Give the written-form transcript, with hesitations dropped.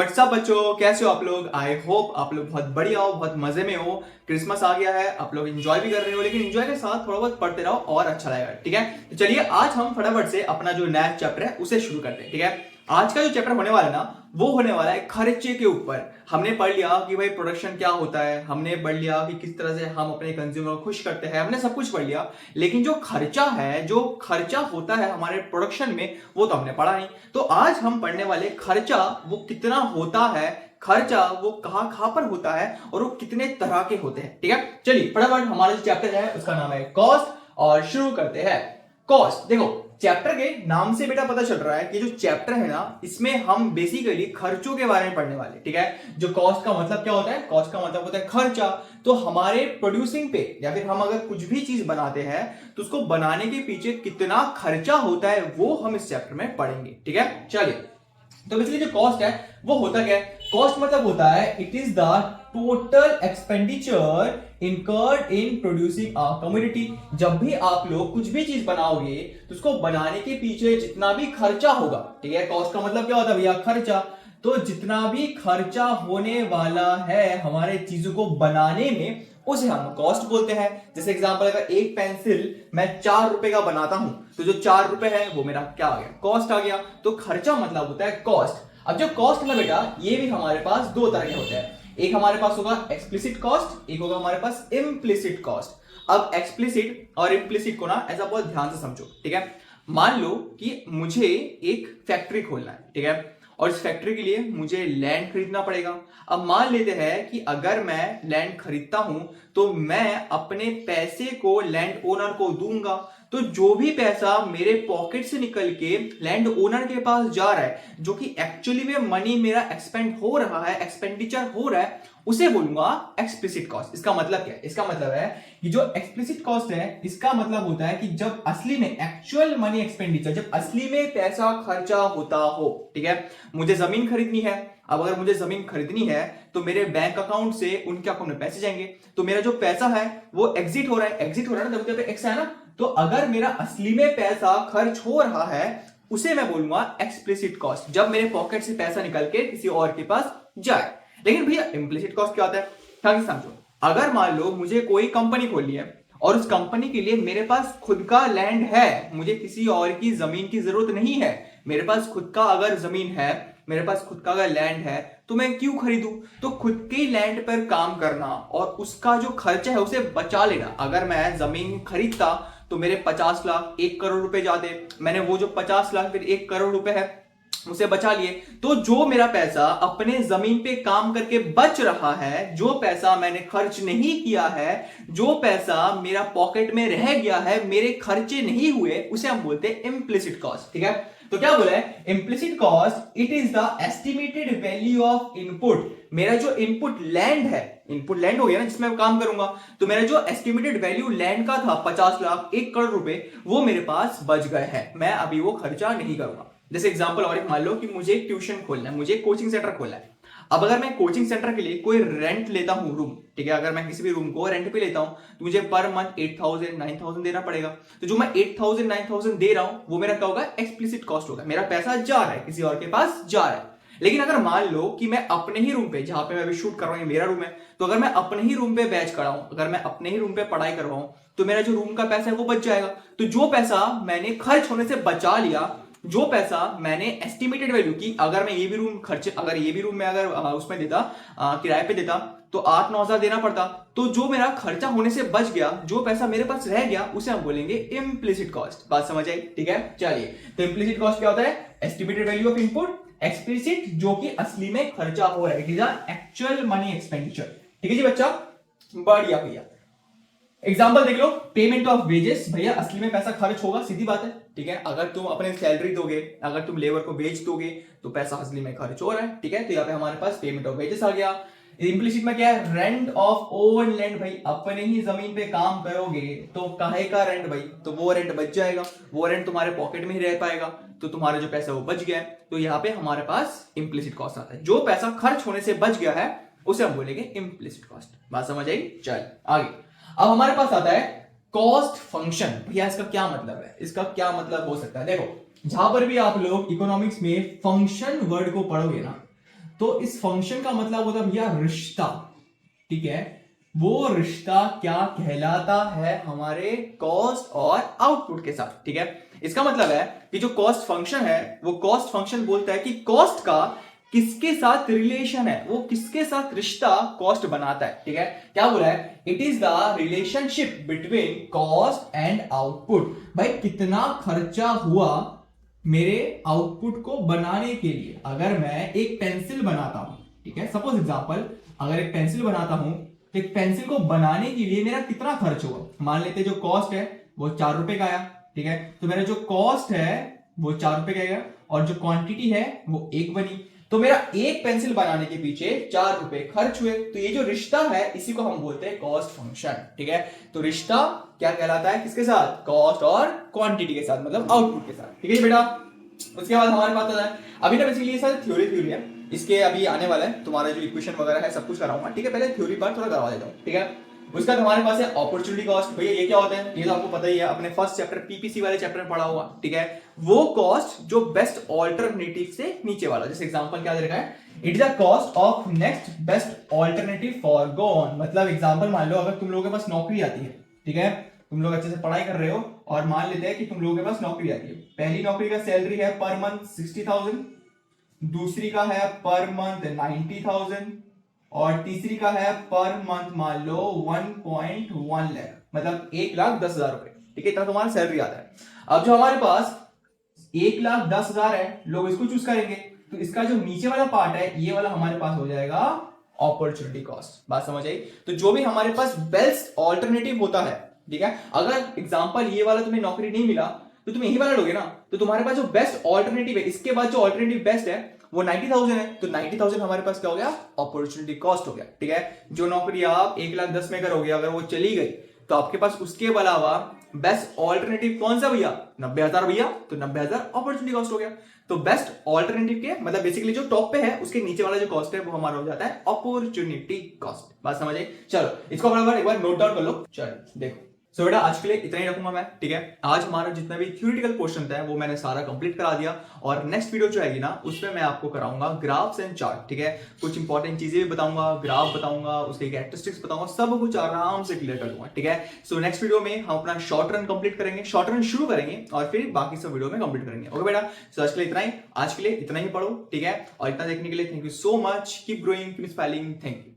WhatsApp बच्चों, कैसे हो आप लोग। आई होप आप लोग बहुत बढ़िया हो, बहुत मजे में हो। क्रिसमस आ गया है, आप लोग एंजॉय भी कर रहे हो, लेकिन एंजॉय के साथ थोड़ा बहुत पढ़ते रहो और अच्छा लगेगा। ठीक है, तो चलिए आज हम फटाफट से अपना जो नया चैप्टर है उसे शुरू करते हैं। ठीक है, आज का जो चैप्टर होने वाला है ना, वो होने वाला है खर्चे के ऊपर। हमने पढ़ लिया कि भाई प्रोडक्शन क्या होता है, हमने पढ़ लिया कि किस तरह से हम अपने कंज्यूमर को खुश करते हैं, हमने सब कुछ पढ़ लिया। लेकिन जो खर्चा है, जो खर्चा होता है हमारे प्रोडक्शन में, वो तो हमने पढ़ा नहीं। तो आज हम पढ़ने वाले खर्चा वो कितना होता है, खर्चा वो कहां कहां पर होता है और वो कितने तरह के होते हैं। ठीक है, चलिए फटाफट हमारा जो चैप्टर है उसका नाम है कॉस्ट और शुरू करते हैं। कॉस्ट देखो, चैप्टर के नाम से बेटा पता चल रहा है कि जो चैप्टर है ना, इसमें हम बेसिकली खर्चों के बारे में पढ़ने वाले। ठीक है, जो कॉस्ट का मतलब क्या होता है, कॉस्ट का मतलब होता है खर्चा। तो हमारे प्रोड्यूसिंग पे या फिर हम अगर कुछ भी चीज बनाते हैं तो उसको बनाने के पीछे कितना खर्चा होता है वो हम इस चैप्टर में पढ़ेंगे। ठीक है, चलिए तो बेसिकली जो कॉस्ट है वो होता क्या है। कॉस्ट मतलब होता है it is the total expenditure incurred in producing a commodity. जब भी आप लोग कुछ भी चीज बनाओगे तो उसको बनाने के पीछे जितना भी खर्चा होगा, ठीक है, कॉस्ट का मतलब क्या होता है भैया, खर्चा। तो जितना भी खर्चा होने वाला है हमारे चीजों को बनाने में, उसे हम कॉस्ट बोलते हैं। जैसे एग्जांपल, अगर एक पेंसिल मैं 4 रुपए का बनाता हूं तो जो 4 रुपए है वो मेरा क्या आ गया, कॉस्ट आ गया। तो खर्चा मतलब होता है कॉस्ट। अब जो कॉस्ट है ना बेटा, ये भी हमारे पास दो तरह के होते हैं। एक हमारे पास होगा एक्सप्लिसिट कॉस्ट, एक होगा हमारे पास इम्प्लिसिट कॉस्ट। अब एक्सप्लिसिट और इम्प्लिसिट को ना ऐसा बहुत ध्यान से समझो। ठीक है, मान लो कि मुझे एक फैक्ट्री खोलना है, ठीक है, और इस फैक्ट्री के लिए मुझे लैंड खरीदना पड़ेगा। अब मान लेते हैं कि अगर मैं लैंड खरीदता हूं तो मैं अपने पैसे को लैंड ओनर को दूंगा। तो जो भी पैसा मेरे पॉकेट से निकल के लैंड ओनर के पास जा रहा है, जो कि एक्चुअली में मनी मेरा एक्सपेंड हो रहा है, एक्सपेंडिचर हो रहा है, उसे बोलूंगा एक्सप्लिसिट कॉस्ट। इसका मतलब क्या है, इसका मतलब है कि जो एक्सप्लिसिट कॉस्ट है इसका मतलब होता है कि जब असली में एक्चुअल मनी एक्सपेंडिचर, जब असली में पैसा खर्चा होता हो। ठीक है, मुझे जमीन खरीदनी है। अब अगर मुझे जमीन खरीदनी है तो मेरे बैंक अकाउंट से उनके अकाउंट में पैसे जाएंगे, तो मेरा जो पैसा है वो एग्जिट हो रहा है, एग्जिट हो रहा है ना, तब पे एक्स है ना। तो अगर मेरा असली में पैसा खर्च हो रहा है उसे मैं बोलूंगा एक्सप्लिसिट कॉस्ट, जब मेरे पॉकेट से पैसा निकल के किसी और के पास जाए। लेकिन भैया इम्प्लिसिट कॉस्ट क्या होता है, ध्यान से समझो। अगर मान लो मुझे कोई कंपनी खोलनी है और उस कंपनी के लिए मेरे पास खुद का लैंड है, मुझे किसी और की जमीन की जरूरत नहीं है। मेरे पास खुद का अगर जमीन है, मेरे पास खुद का अगर लैंड है, तो मैं क्यों खरीदूं। तो खुद के लैंड पर काम करना और उसका जो खर्चा है उसे बचा लेना। अगर मैं जमीन खरीदता तो मेरे 50 लाख 1 करोड़ रुपए जाते, मैंने वो जो 50 लाख फिर 1 करोड़ रुपए है उसे बचा लिए। तो जो मेरा पैसा अपने जमीन पे काम करके बच रहा है, जो पैसा मैंने खर्च नहीं किया है, जो पैसा मेरा पॉकेट में रह गया है, मेरे खर्चे नहीं हुए, उसे हम बोलते हैं इम्प्लिसिट कॉस्ट। ठीक है, तो क्या बोला है, implicit cost it is the estimated value of input. मेरा जो इनपुट लैंड है, इनपुट लैंड हो गया ना जिसमें मैं काम करूंगा, तो मेरा जो एस्टिमेटेड वैल्यू लैंड का था 50 लाख 1 करोड़ रुपए, वो मेरे पास बच गए हैं, मैं अभी वो खर्चा नहीं करूंगा। जैसे एग्जांपल और एक मान लो कि मुझे एक ट्यूशन खोलना है, मुझे कोचिंग सेंटर खोलना है। अब अगर मैं कोचिंग सेंटर के लिए कोई रेंट लेता हूं रूम, ठीक है, अगर मैं किसी भी रूम को रेंट पे लेता हूं तो मुझे पर मंथ 8,000 9,000 देना पड़ेगा। तो जो मैं 8,000 9,000 दे रहा हूं वो मेरा क्या होगा, एक्सप्लिसिट कॉस्ट होगा। मेरा पैसा जा रहा है, किसी और के पास जा रहा है। लेकिन अगर मान लो कि मैं अपने ही रूम पे, जहां पे मैं अभी शूट कर रहा हूं, मेरा रूम है, तो अगर मैं अपने ही रूम पे बैच कराऊं, अगर मैं अपने ही रूम पे पढ़ाई करवाऊं, तो मेरा जो रूम का पैसा है वो बच जाएगा। तो जो पैसा मैंने खर्च होने से बचा लिया, जो पैसा मैंने एस्टिमेटेड वैल्यू की, अगर मैं ये भी रूम खर्च, अगर ये भी रूम में अगर उसमें देता, किराए पे देता, तो 8-9 हजार देना पड़ता। तो जो मेरा खर्चा होने से बच गया, जो पैसा मेरे पास रह गया, उसे हम बोलेंगे इम्प्लिसिट कॉस्ट। बात समझ आई, ठीक है, चलिए। तो इम्प्लिसिट कॉस्ट क्या होता है, estimated value of input, explicit जो कि असली में खर्चा हो रहा है, it is actual money expenditure. ठीक है जी बच्चा, बढ़िया भैया। एग्जाम्पल देख लो, पेमेंट ऑफ वेजेस, भैया असली में पैसा खर्च होगा, सीधी बात है। ठीक है, अगर तुम अपने सैलरी दोगे, अगर तुम लेबर को बेच दोगे तो पैसा असली में खर्च हो रहा है। ठीक है, तो यहाँ पे हमारे पास पेमेंट ऑफ वेजेस आ गया। इंप्लिसिट में क्या है, रेंट ऑफ ओन लैंड, भाई अपने ही जमीन पे काम करोगे तो काहे का रेंट भाई, तो वो रेंट बच जाएगा, वो रेंट तुम्हारे पॉकेट में ही रह पाएगा, तो तुम्हारा जो पैसा वो बच गया है। तो यहाँ पे हमारे पास इंप्लिसिट कॉस्ट आता है, जो पैसा खर्च होने से बच गया है उसे हम बोलेंगे इंप्लिसिट कॉस्ट। बात समझ आई, चल आगे। अब हमारे पास आता है कॉस्ट फंक्शन। भैया इसका क्या मतलब है, इसका क्या मतलब हो सकता है, देखो जहां पर भी आप लोग इकोनॉमिक्स में फंक्शन वर्ड को पढ़ोगे ना, तो इस फंक्शन का मतलब होता है भैया रिश्ता, ठीक है। वो रिश्ता क्या कहलाता है हमारे कॉस्ट और आउटपुट के साथ, ठीक है। इसका मतलब है कि जो कॉस्ट फंक्शन है वो कॉस्ट फंक्शन बोलता है कि कॉस्ट का किसके साथ रिलेशन है, वो किसके साथ रिश्ता कॉस्ट बनाता है, ठीक है। क्या बोला है, it is the relationship between cost and output. भाई कितना खर्चा हुआ मेरे आउटपुट को बनाने के लिए। अगर मैं एक पेंसिल बनाता हूं, ठीक है, सपोज एग्जांपल, अगर एक पेंसिल बनाता हूं तो एक पेंसिल को बनाने के लिए मेरा कितना खर्च हुआ, मान लेते जो कॉस्ट है वो 4 रुपए का आया, ठीक है। तो मेरा जो कॉस्ट है वो 4 रुपए का आएगा और जो क्वांटिटी है वो 1 बनी। तो मेरा एक पेंसिल बनाने के पीछे 4 रुपए खर्च हुए। तो ये जो रिश्ता है इसी को हम बोलते हैं कॉस्ट फंक्शन, ठीक है। तो रिश्ता क्या कहलाता है, किसके साथ, कॉस्ट और क्वांटिटी के साथ, मतलब आउटपुट के साथ, ठीक है बेटा। उसके बाद हमारे पास आता है, अभी ना बेसिकली ये सारी थ्योरी है, इसके अभी आने वाला है तुम्हारा जो इक्वेशन वगैरह है सब कुछ कराऊंगा, ठीक है। पहले थ्योरी पार्ट थोड़ा करवा देता हूँ, ठीक है। उसका हमारे पास है अपॉर्चुनिटी कॉस्ट। भैया ये क्या होता है, ये तो आपको पता ही है, अपने फर्स्ट चैप्टर पीपीसी वाले चैप्टर में पढ़ा हुआ, ठीक है। वो कॉस्ट जो बेस्ट ऑल्टरनेटिव से नीचे वाला, जैसे एग्जांपल क्या दे रखा है, it is the cost of next best alternative for gone. मतलब एग्जांपल मान लो अगर तुम लोगों के पास नौकरी आती है, ठीक है, तुम लोग अच्छे से पढ़ाई कर रहे हो और मान लेते हैं कि तुम लोगों के पास नौकरी आती है। पहली नौकरी का सैलरी है पर मंथ 60,000, दूसरी का है पर मंथ 90,000 और तीसरी का है पर मंथ मान लो 1.1 लाख, मतलब 1,10,000 रुपए, ठीक है। इतना तुम्हारा सैलरी आता है। अब जो हमारे पास 1,10,000 है, लोग इसको चूज करेंगे, तो इसका जो नीचे वाला पार्ट है ये वाला हमारे पास हो जाएगा अपॉर्चुनिटी कॉस्ट। बात समझ आई। तो जो भी हमारे पास बेस्ट ऑल्टरनेटिव होता है, ठीक है, अगर एग्जांपल ये वाला तुम्हें नौकरी नहीं मिला तो तुम यही वाला लोगे ना, तो तुम्हारे पास जो बेस्ट ऑल्टरनेटिव है, इसके बाद जो ऑल्टरनेटिव बेस्ट है वो 90,000 है, तो 90,000 हमारे पास क्या हो गया, अपॉर्चुनिटी कॉस्ट हो गया, ठीक है। जो नौकरी आप 1,10,000 में करोगे, अगर वो चली गई तो आपके पास उसके अलावा बेस्ट ऑल्टरनेटिव कौन सा भैया, 90,000 भैया, तो 90,000 अपॉर्चुनिटी कॉस्ट हो गया। तो बेस्ट ऑल्टरनेटिव के मतलब बेसिकली जो टॉप पे है उसके नीचे वाला जो कॉस्ट है वो हमारा हो जाता है अपॉर्चुनिटी कॉस्ट। बात समझ आई। चलो इसको बराबर एक बार नोट डाउन कर लो। चलो देखो, सो बेटा आज के लिए इतना ही रखूंगा मैं, ठीक है। आज हमारा जितना भी थ्योरेटिकल क्वेश्चन था वो मैंने सारा कंप्लीट करा दिया और नेक्स्ट वीडियो जो आएगी ना उसमें मैं आपको कराऊंगा ग्राफ्स एंड चार्ट, ठीक है। कुछ इंपॉर्टेंट चीजें भी बताऊंगा, ग्राफ बताऊंगा, उसके कैरेक्टरिस्टिक्स बताऊंगा, सब कुछ आराम से क्लियर कर दूंगा, ठीक है। सो नेक्स्ट वीडियो में हम अपना शॉर्ट रन कंप्लीट करेंगे, शॉर्ट रन शुरू करेंगे और फिर बाकी सब वीडियो में कंप्लीट करेंगे। ओके बेटा, सो आज के लिए इतना ही, आज के लिए इतना ही पढ़ो, ठीक है। और इतना देखने के लिए thank you so much, keep growing, keep smiling, thank you.